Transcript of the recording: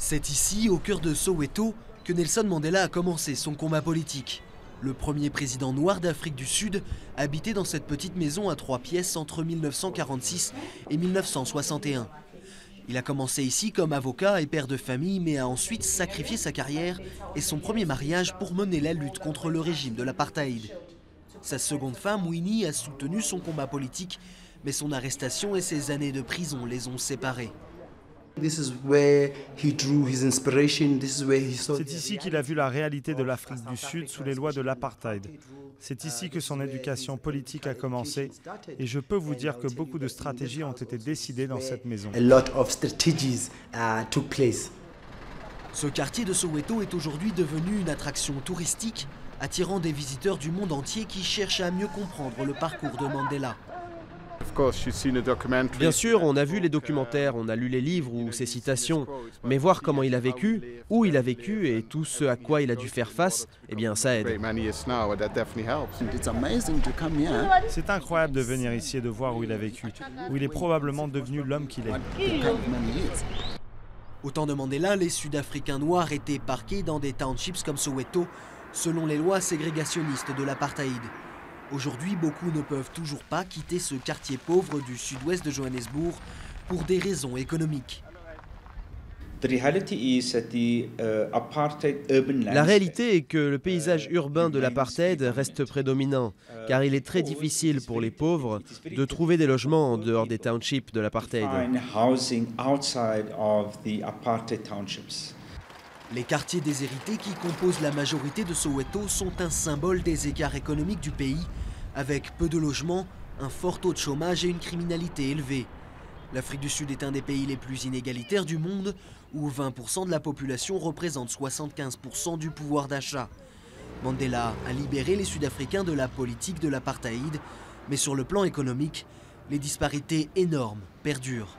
C'est ici, au cœur de Soweto, que Nelson Mandela a commencé son combat politique. Le premier président noir d'Afrique du Sud habitait dans cette petite maison à 3 pièces entre 1946 et 1961. Il a commencé ici comme avocat et père de famille, mais a ensuite sacrifié sa carrière et son premier mariage pour mener la lutte contre le régime de l'apartheid. Sa seconde femme, Winnie, a soutenu son combat politique, mais son arrestation et ses années de prison les ont séparés. C'est ici qu'il a vu la réalité de l'Afrique du Sud sous les lois de l'apartheid. C'est ici que son éducation politique a commencé et je peux vous dire que beaucoup de stratégies ont été décidées dans cette maison. Ce quartier de Soweto est aujourd'hui devenu une attraction touristique, attirant des visiteurs du monde entier qui cherchent à mieux comprendre le parcours de Mandela. Bien sûr, on a vu les documentaires, on a lu les livres ou ses citations, mais voir comment il a vécu, où il a vécu et tout ce à quoi il a dû faire face, eh bien ça aide. C'est incroyable de venir ici et de voir où il a vécu, où il est probablement devenu l'homme qu'il est. Au temps de Mandela, les Sud-Africains noirs étaient parqués dans des townships comme Soweto, selon les lois ségrégationnistes de l'apartheid. Aujourd'hui, beaucoup ne peuvent toujours pas quitter ce quartier pauvre du sud-ouest de Johannesburg pour des raisons économiques. La réalité est que le paysage urbain de l'apartheid reste prédominant, car il est très difficile pour les pauvres de trouver des logements en dehors des townships de l'apartheid. Les quartiers déshérités qui composent la majorité de Soweto sont un symbole des écarts économiques du pays, avec peu de logements, un fort taux de chômage et une criminalité élevée. L'Afrique du Sud est un des pays les plus inégalitaires du monde, où 20% de la population représente 75% du pouvoir d'achat. Mandela a libéré les Sud-Africains de la politique de l'apartheid, mais sur le plan économique, les disparités énormes perdurent.